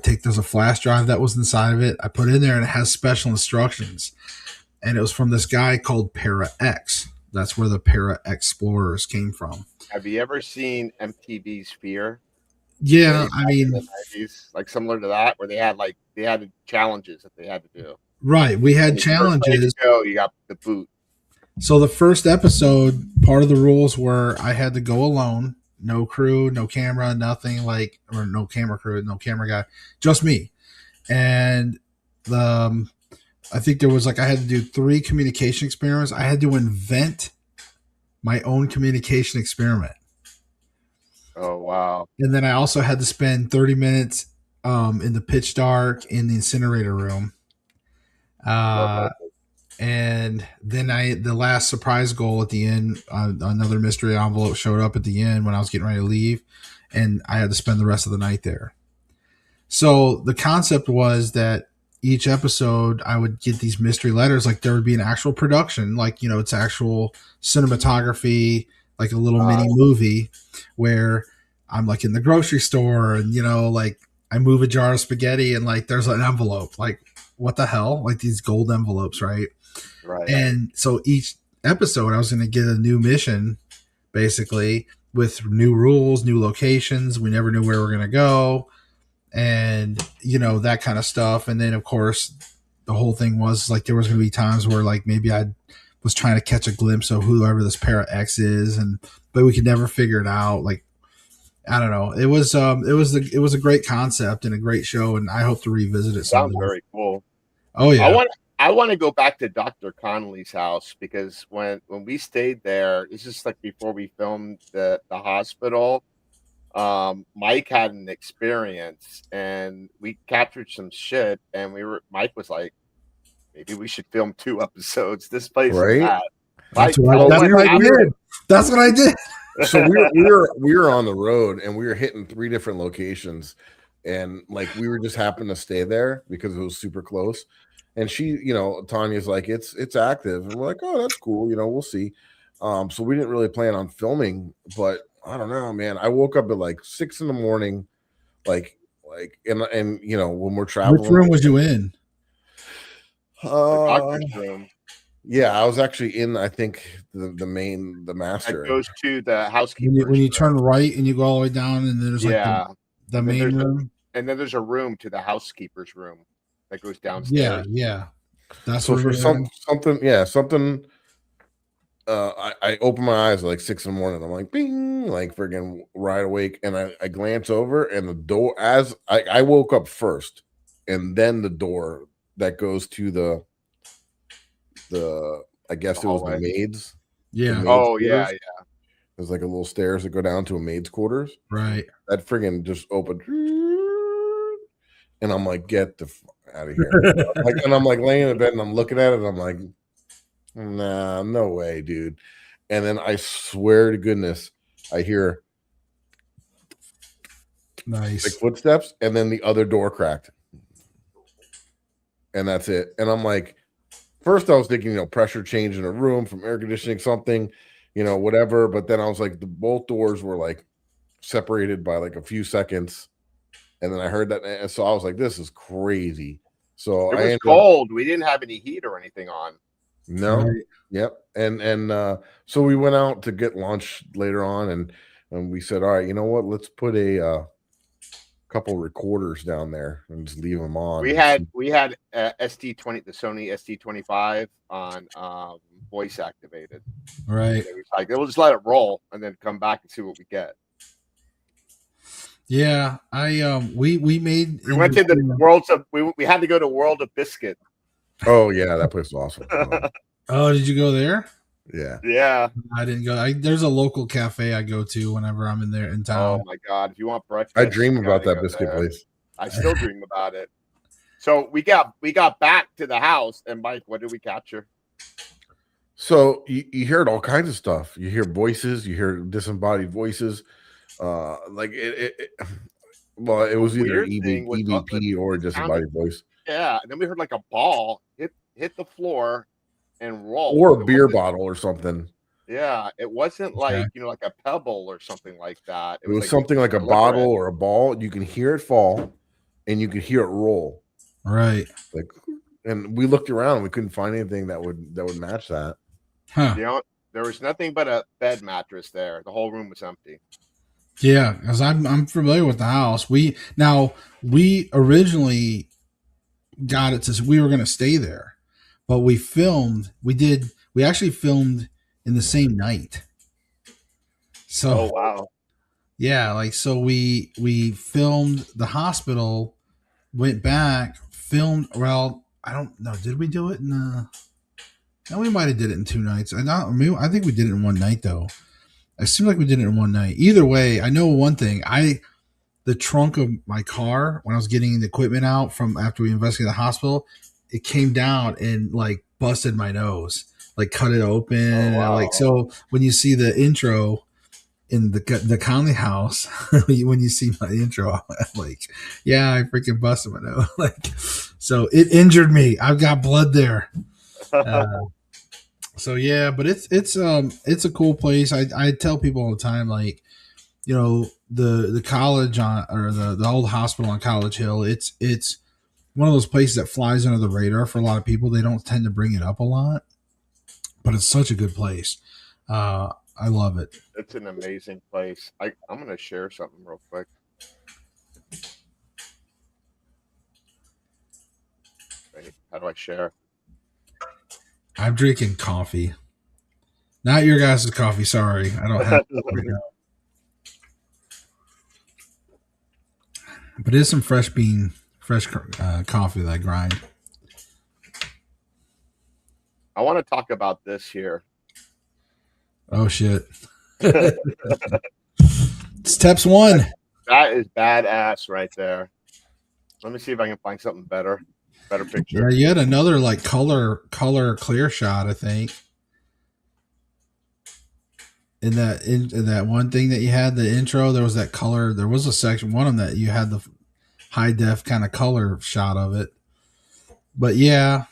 there's a flash drive that was inside of it. I put it in there, and it has special instructions, and it was from this guy called ParaFlixx. That's where the Para Explorers came from. Have you ever seen MTV's Fear? Yeah, I mean, the 90s, like similar to that, where they had challenges that they had to do. Right, we had challenges. You got the boot. So the first episode, part of the rules were I had to go alone, no crew, no camera, nothing or no camera crew, no camera guy, just me. And I think there was I had to do 3 communication experiments. I had to invent my own communication experiment. Oh, wow. And then I also had to spend 30 minutes in the pitch dark in the incinerator room. And then the last surprise goal at the end, another mystery envelope showed up at the end when I was getting ready to leave, and I had to spend the rest of the night there. So the concept was that each episode I would get these mystery letters, like there would be an actual production, it's actual cinematography, like a little mini movie where I'm in the grocery store and, I move a jar of spaghetti and there's an envelope, what the hell? These gold envelopes, right? Right. And so each episode I was going to get a new mission, basically, with new rules, new locations. We never knew where we were going to go. And, that kind of stuff. And then, of course, the whole thing was there was going to be times where maybe I was trying to catch a glimpse of whoever this ParaFlixx is, but we could never figure it out. I don't know. It was a great concept and a great show, and I hope to revisit it. Sounds very cool. Oh yeah. I want to go back to Dr. Connolly's house, because when we stayed there, it's just before we filmed the hospital. Mike had an experience, and we captured some shit, and Mike was like, maybe we should film 2 episodes. This place is bad. That's what I did. That's what I did. So we were on the road, and we were hitting 3 different locations, and we were just happened to stay there because it was super close. And she, Tanya's like, it's active, and we're like, oh, that's cool. We'll see. So we didn't really plan on filming, but I don't know, man. I woke up at 6 a.m, and when we're traveling. Which room was you in? The doctor's room. Yeah, I was actually in, I think, the master. It goes to the housekeeper. When you turn right and you go all the way down, and there's the main room. And then there's a room to the housekeeper's room that goes downstairs. Yeah. That's so for something. I open my eyes at 6 a.m. I'm like, bing, friggin' wide awake, and I glance over, and the door, as I woke up first, and then the door that goes to the I guess it was the maids. Yeah. Yeah. There's a little stairs that go down to a maid's quarters. Right. That friggin' just opened, and I'm like, get the fuck out of here. And I'm laying in bed, and I'm looking at it, and I'm like, nah, no way, dude. And then I swear to goodness, I hear footsteps, and then the other door cracked. And that's it. And I'm like, first I was thinking, pressure change in a room from air conditioning, something, whatever. But then I was like, both doors were separated by a few seconds. And then I heard that. And so I was like, this is crazy. So it was cold. We didn't have any heat or anything on. No. Right. Yep. And so we went out to get lunch later on, and we said, all right, you know what? Let's put a couple recorders down there and just leave them on. We had ST20, the Sony ST25 on voice activated. Right. It was we'll just let it roll and then come back and see what we get. Yeah, we went to the worlds of we had to go to World of Biscuit. Oh yeah, that place was awesome. Oh, did you go there? Yeah. Yeah. I didn't go. There's a local cafe I go to whenever I'm in town. Oh my God! If you want breakfast, I dream you about gotta that go biscuit there. place. I still dream about it. So we got back to the house, and Mike, what did we capture? So you heard all kinds of stuff. You hear voices. You hear disembodied voices. Like it well, it was either Weird thing was, EVP or disembodied voice, Yeah, and then we heard like a ball hit the floor and roll, or a beer bottle or something. Yeah, it wasn't like like a pebble or something like that. It was something like a bottle or a ball. You can hear it fall, and you could hear it roll. Right. Like, and we looked around. We couldn't find anything that would match that. Huh. There was nothing but a bed mattress there. The whole room was empty. Yeah, because I'm familiar with the house. We originally got it to we were going to stay there, but we actually filmed in the same night. So oh wow, yeah, like so we filmed the hospital, went back, filmed. Well, I don't know. Did we do it in? No, we might have did it in 2 nights. I think we did it in 1 night though. It seemed like we did it in 1 night. Either way, I know one thing. The trunk of my car, when I was getting the equipment out from after we investigated the hospital, it came down and like busted my nose, like cut it open. Oh, wow. Like, so when you see the intro in the Conley house, when you see my intro, I'm like, yeah, I freaking busted my nose. Like, so it injured me. I've got blood there. So yeah, but it's a cool place. I tell people all the time, like, you know, the college or the old hospital on College Hill, it's one of those places that flies under the radar for a lot of people. They don't tend to bring it up a lot, but it's such a good place. I love it. It's an amazing place. I'm going to share something real quick. Wait, how do I share? I'm drinking coffee. Not your guys' coffee. Sorry. I don't have but it is some fresh coffee that I grind. I want to talk about this here. Oh, shit. It's Teps 1. That is badass right there. Let me see if I can find something better picture. Yeah, you had another like color clear shot, I think. In that one thing that you had, the intro, there was that color. There was a section, one of them that you had the high def kind of color shot of it. But yeah,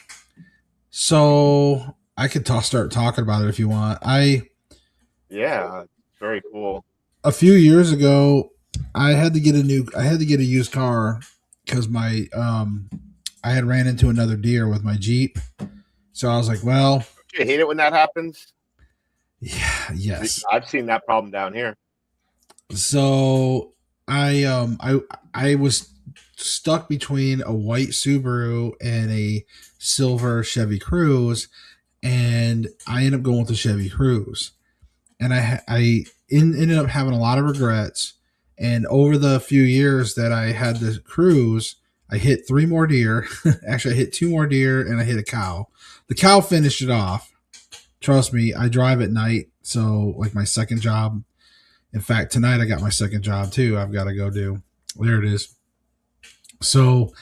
so I could start talking about it if you want. Yeah, very cool. A few years ago, I had to get a used car because my I had ran into another deer with my Jeep. So I was like, well, do you hate it when that happens? Yeah, yes. I've seen that problem down here. So I was stuck between a white Subaru and a silver Chevy Cruze, and I ended up going with the Chevy Cruze. And I ended up having a lot of regrets. And over the few years that I had the Cruze, I hit 3 more deer. Actually, I hit 2 more deer, and I hit a cow. The cow finished it off. Trust me, I drive at night. So, like my second job. In fact, tonight I got my second job too. I've got to go do. There it is. So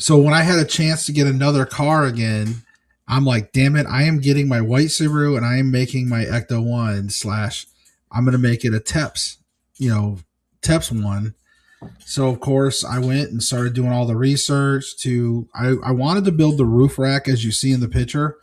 when I had a chance to get another car again, I'm like, damn it, I am getting my white Subaru and I am making my Ecto 1 / I'm going to make it a Teps, Teps 1. So of course I went and started doing all the research I wanted to build the roof rack as you see in the picture.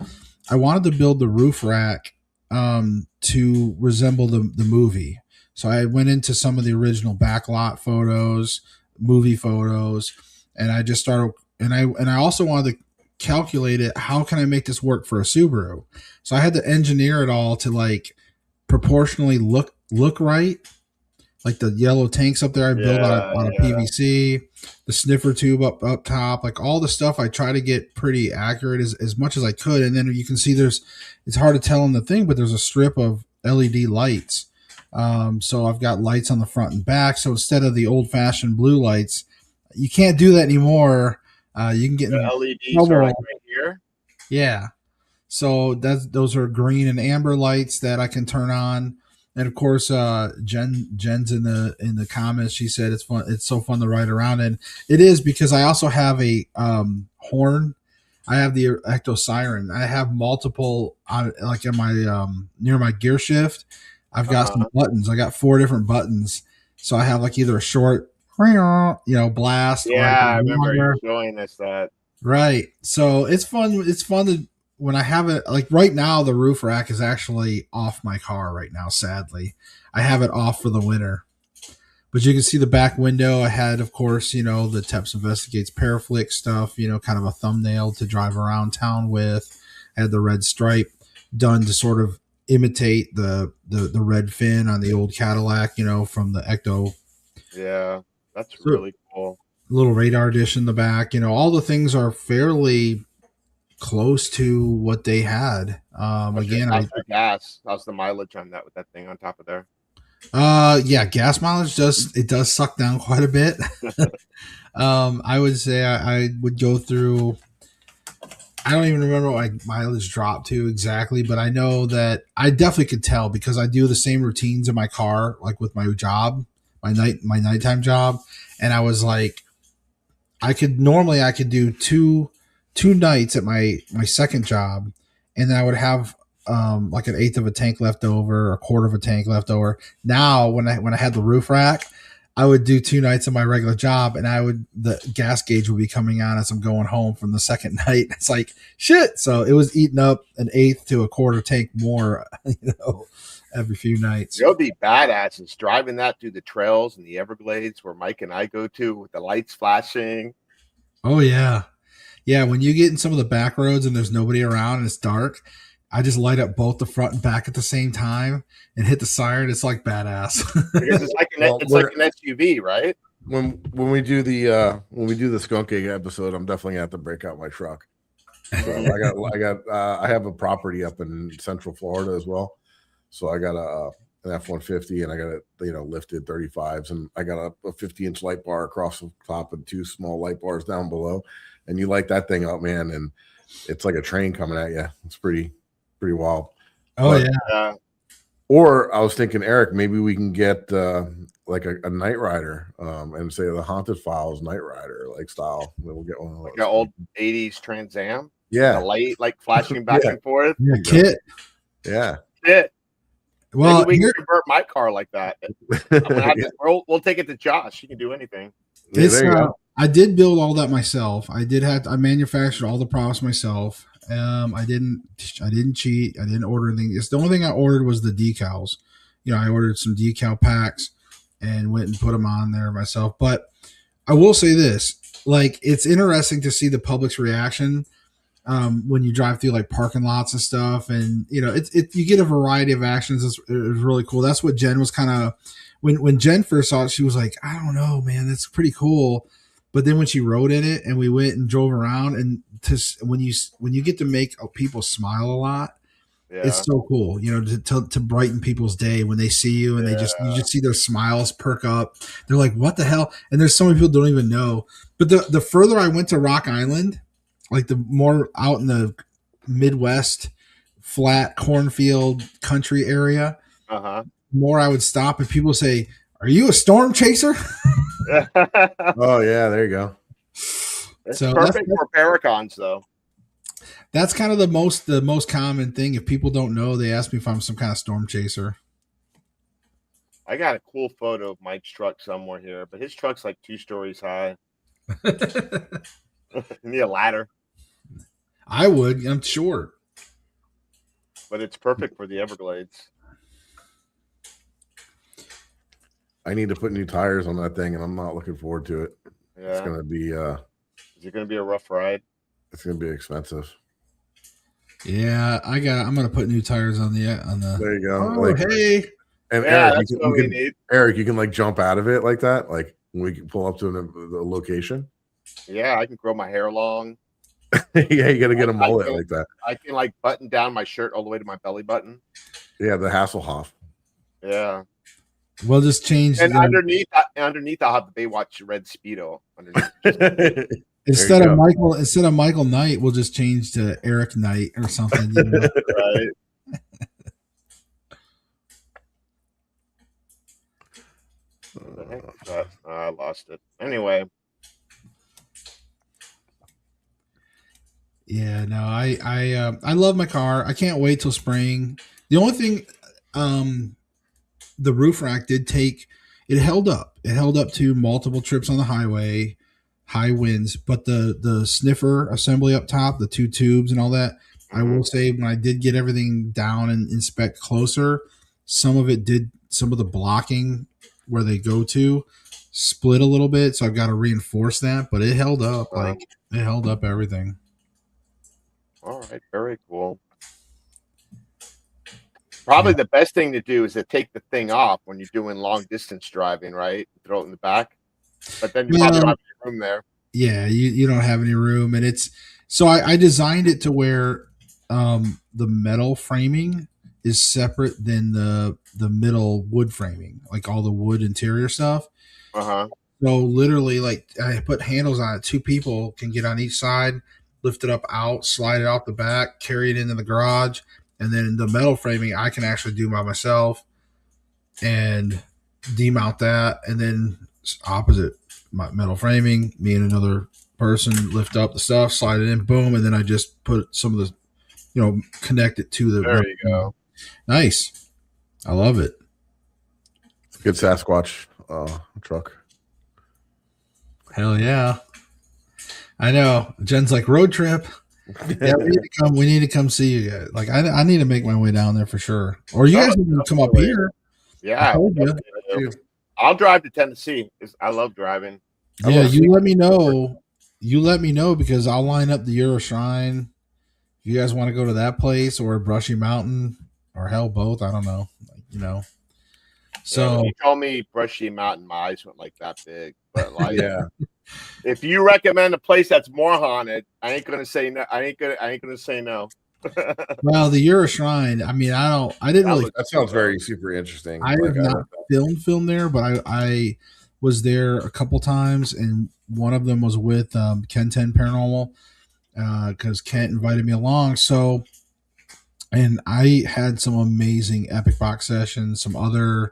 I wanted to build the roof rack to resemble the movie. So I went into some of the original backlot photos, movie photos, and I just started, and I also wanted to calculate it. How can I make this work for a Subaru? So I had to engineer it all to like proportionally look right. Like the yellow tanks up there, I built out of PVC, the sniffer tube up top, like all the stuff. I try to get pretty accurate as much as I could. And then you can see it's hard to tell in the thing, but there's a strip of LED lights. So I've got lights on the front and back. So instead of the old fashioned blue lights, you can't do that anymore. You can get the LEDs are like right here. Yeah. So those are green and amber lights that I can turn on. And of course, Jen's in the comments. She said it's fun. It's so fun to ride around, and it is because I also have a horn. I have the ecto siren. I have multiple like in my near my gear shift. I've got some buttons. I got 4 different buttons. So I have like either a short, blast. Yeah, I remember longer. you showing us that. Right. So it's fun. It's fun to when I have it. Like right now, the roof rack is actually off my car right now. Sadly, I have it off for the winter. But you can see the back window. I had, of course, the Teps Investigates ParaFlixx stuff. Kind of a thumbnail to drive around town with. I had the red stripe done to sort of imitate the red fin on the old Cadillac. From the Ecto. Yeah, that's really cool. Little radar dish in the back. All the things are fairly close to what they had. How's the gas? How's the mileage on that with that thing on top of there? Yeah, gas mileage does suck down quite a bit. I would say I would go through. I don't even remember what my mileage dropped to exactly, but I know that I definitely could tell because I do the same routines in my car, like with my job, my nighttime job, and I was like, I could do two nights at my second job, and then I would have like an eighth of a tank left over, a quarter of a tank left over. Now, when I had the roof rack, I would do 2 nights of my regular job, and the gas gauge would be coming on as I'm going home from the second night. It's like shit. So it was eating up an eighth to a quarter tank more, every few nights. You'll be badass is driving that through the trails in the Everglades where Mike and I go to with the lights flashing. Oh yeah. Yeah. When you get in some of the back roads and there's nobody around and it's dark, I just light up both the front and back at the same time and hit the siren. It's like badass. Because it's like an SUV, right? When we do the skunk egg episode, I'm definitely gonna have to break out my truck. So I have a property up in Central Florida as well. So I got an F-150 and I got it, lifted 35s, and I got a 50-inch light bar across the top and 2 small light bars down below. And you light that thing up, man, and it's like a train coming at you. It's pretty wild. Oh, yeah. Or I was thinking, Eric, maybe we can get like a Night Rider and say the Haunted Files Night Rider like style. We'll get one of those. Like an old 80s Trans Am. Yeah. The light like flashing back and forth. Yeah, kit. Yeah. Kit. Well, maybe we can convert my car like that. We'll take it to Josh. He can do anything. Yeah, there you go. I did build all that myself. I manufactured all the props myself. I didn't cheat. I didn't order anything. The only thing I ordered was the decals. I ordered some decal packs and went and put them on there myself. But I will say this, like, it's interesting to see the public's reaction when you drive through like parking lots and stuff. And, you get a variety of actions. It's really cool. That's what Jen was kind of, when Jen first saw it, she was like, I don't know, man, that's pretty cool. But then when she rode in it and we went and drove around, and when you get to make people smile a lot, it's so cool, to brighten people's day when they see you and you just see their smiles perk up. They're like, what the hell? And there's so many people don't even know. But the further I went to Rock Island, like the more out in the Midwest, flat cornfield country area, more I would stop and people say, are you a storm chaser? Oh yeah, there you go. It's perfect for Paracons, though. That's kind of the most common thing. If people don't know, they ask me if I'm some kind of storm chaser. I got a cool photo of Mike's truck somewhere here, but his truck's like 2 stories high. You need a ladder. I would. I'm sure. But it's perfect for the Everglades. I need to put new tires on that thing, and I'm not looking forward to it. Yeah. It's going to be... Is it going to be a rough ride? It's going to be expensive. Yeah, I'm going to put new tires on the... There you go. Oh, hey. And Eric, you can like jump out of it like that, like when we can pull up to the location. Yeah, I can grow my hair long. Yeah, you got to get a mullet like that. I can like button down my shirt all the way to my belly button. Yeah, the Hasselhoff. Yeah. We'll just change. And underneath, I'll have the Baywatch red Speedo underneath. Instead of go. Michael Knight, we'll just change to Eric Knight or something. You know? Right. I lost it. Anyway. Yeah, no, I love my car. I can't wait till spring. The only thing, the roof rack did take, it held up. It held up to multiple trips on the highway, high winds, but the sniffer assembly up top, the two tubes and all that, I will say when I did get everything down and inspect closer, some of the blocking where they go to split a little bit. So I've got to reinforce that, but it held up. Like it held up everything. All right. Very cool. Probably the best thing to do is to take the thing off when you're doing long distance driving, right? Throw it in the back. But then you probably don't have any room there. Yeah, you don't have any room. And it's so I designed it to where the metal framing is separate than the middle wood framing, like all the wood interior stuff. Uh-huh. So literally, like I put handles on it. 2 people can get on each side, lift it up out, slide it out the back, carry it into the garage. And then the metal framing I can actually do by myself and demount that. And then opposite, my metal framing, me and another person lift up the stuff, slide it in, boom. And then I just put some of the, connect it to the. There you go. Nice. I love it. Good Sasquatch truck. Hell yeah. I know. Jen's like, road trip. Yeah, we need to come see you guys. Like I need to make my way down there for sure. Or you guys can come up here. Yeah. I'll drive to Tennessee. I love driving. Yeah, you let me know. You let me know because I'll line up the Euro Shrine. If you guys want to go to that place or Brushy Mountain or hell both, I don't know. So you told me Brushy Mountain, my eyes went like that big. But like if you recommend a place that's more haunted, I ain't gonna say no. I ain't gonna say no. Well, the Euro Shrine. I mean, I didn't really. That sounds very super interesting. I have not filmed there, but I was there a couple times, and one of them was with Ken 10 Paranormal because Kent invited me along. So, and I had some amazing epic box sessions. Some other.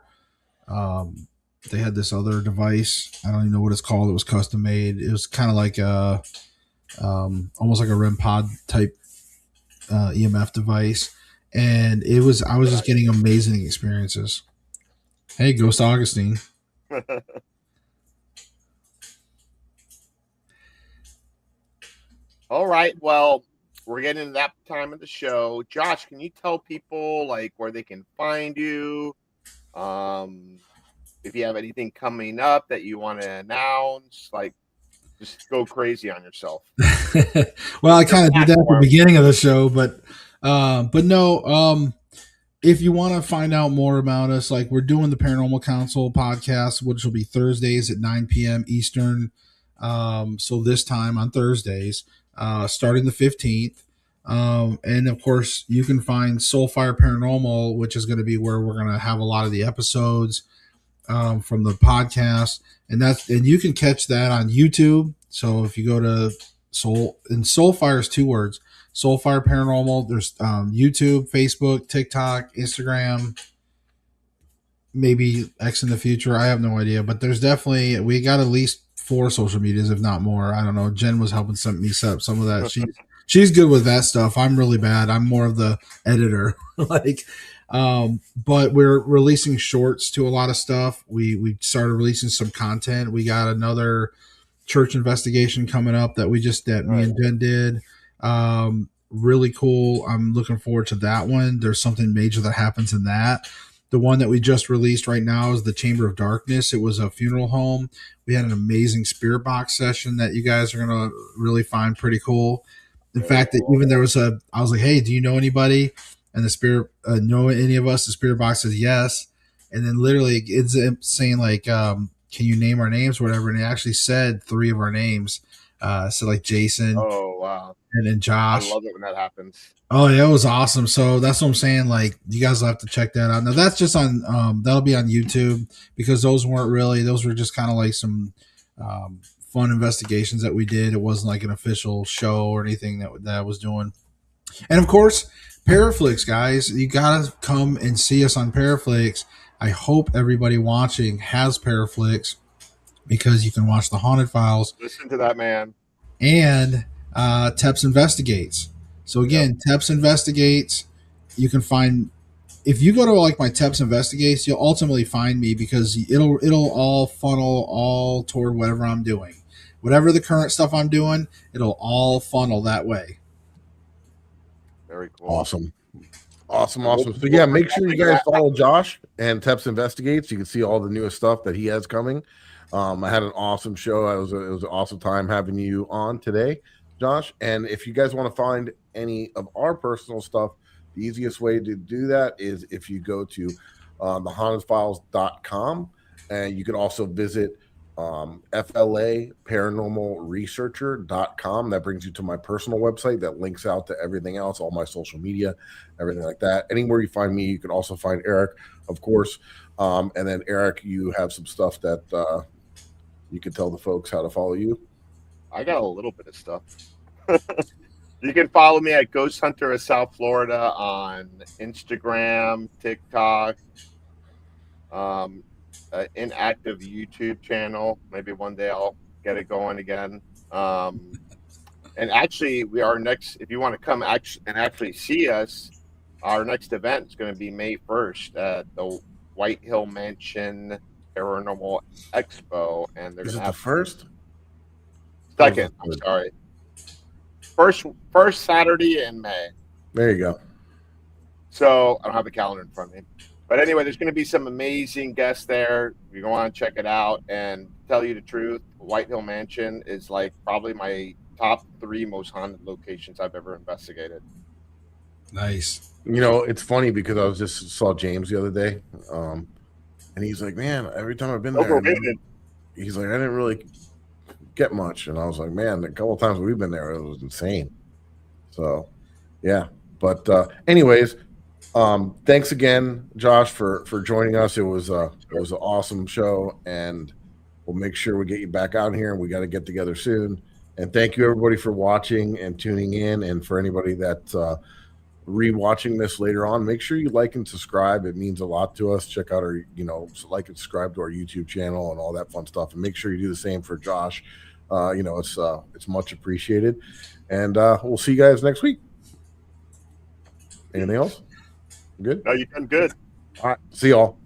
They had this other device. I don't even know what it's called. It was custom made. It was kind of like a, almost like a REM pod type EMF device, and I was just getting amazing experiences. Hey, Ghost Augustine. All right. Well, we're getting to that time of the show. Josh, can you tell people like where they can find you? If you have anything coming up that you want to announce, like just go crazy on yourself. Well, I kind of did that at the beginning of the show, but no, if you want to find out more about us, like we're doing the Paranormal Council podcast, which will be Thursdays at 9 p.m. Eastern. So this time on Thursdays, starting the 15th. And of course you can find Soulfire Paranormal, which is going to be where we're going to have a lot of the episodes from the podcast, and you can catch that on YouTube. So if you go to Soulfire is 2 words, Soulfire Paranormal. There's YouTube, Facebook, TikTok, Instagram, maybe X in the future. I have no idea, but there's definitely, we got at least 4 social medias, if not more. I don't know. Jen was helping me set up some of that. She's good with that stuff. I'm really bad. I'm more of the editor. But we're releasing shorts to a lot of stuff. We started releasing some content. We got another church investigation coming up that me and Jen did. Really cool. I'm looking forward to that one. There's something major that happens in that. The one that we just released right now is the Chamber of Darkness. It was a funeral home. We had an amazing spirit box session that you guys are going to really find pretty cool. In fact, even I was like, hey, do you know anybody? And the spirit, know any of us? The spirit box says yes. And then literally it's saying like, can you name our names or whatever? And it actually said 3 of our names. So like Jason. Oh, wow. And then Josh. I love it when that happens. Oh, yeah, it was awesome. So that's what I'm saying. Like, you guys will have to check that out. Now that's just on, that'll be on YouTube because those were just kind of like some fun investigations that we did. It wasn't like an official show or anything that I was doing. And of course, ParaFlixx, guys, you gotta come and see us on ParaFlixx. I hope everybody watching has ParaFlixx because you can watch the Haunted Files. Listen to that man. And Teps Investigates. So again, Teps Investigates. You can find, if you go to like my Teps Investigates, you'll ultimately find me because it'll all funnel all toward whatever I'm doing. Whatever the current stuff I'm doing, it'll all funnel that way. Very cool. Awesome. So yeah, make sure you guys follow Josh and Teps Investigates. You can see all the newest stuff that he has coming. I had an awesome show. It was an awesome time having you on today, Josh. And if you guys want to find any of our personal stuff, the easiest way to do that is if you go to thehauntedfiles.com, and you can also visit FLA Paranormal Researcher.com. That brings you to my personal website that links out to everything else, all my social media, everything like that. Anywhere you find me, you can also find Eric, of course. And then Eric, you have some stuff that you can tell the folks how to follow you. I got a little bit of stuff. You can follow me at Ghost Hunter of South Florida on Instagram, TikTok, inactive YouTube channel. Maybe one day I'll get it going again. And actually, we are next. If you want to come actually see us, our next event is going to be May 1st at the White Hill Mansion Paranormal Expo, and they're Is going it to the first? Second. I'm sorry. First Saturday in May. There you go. So I don't have a calendar in front of me. But anyway, there's going to be some amazing guests there. You want to check it out. And tell you the truth, White Hill Mansion is like probably my top 3 most haunted locations I've ever investigated. Nice. You know, it's funny because I was just saw James the other day, and he's like, "Man, every time I've been there, he's like, I didn't really get much." And I was like, "Man, a couple of times we've been there, it was insane." So, yeah. But anyways, thanks again, Josh, for joining us. It was an awesome show, and we'll make sure we get you back out here, and we got to get together soon. And thank you everybody for watching and tuning in, and for anybody that's rewatching this later on, make sure you like and subscribe. It means a lot to us. Check out our, like and subscribe to our YouTube channel and all that fun stuff, and make sure you do the same for Josh. It's much appreciated, and we'll see you guys next week. Anything else? Good? No, you've done good. All right. See y'all.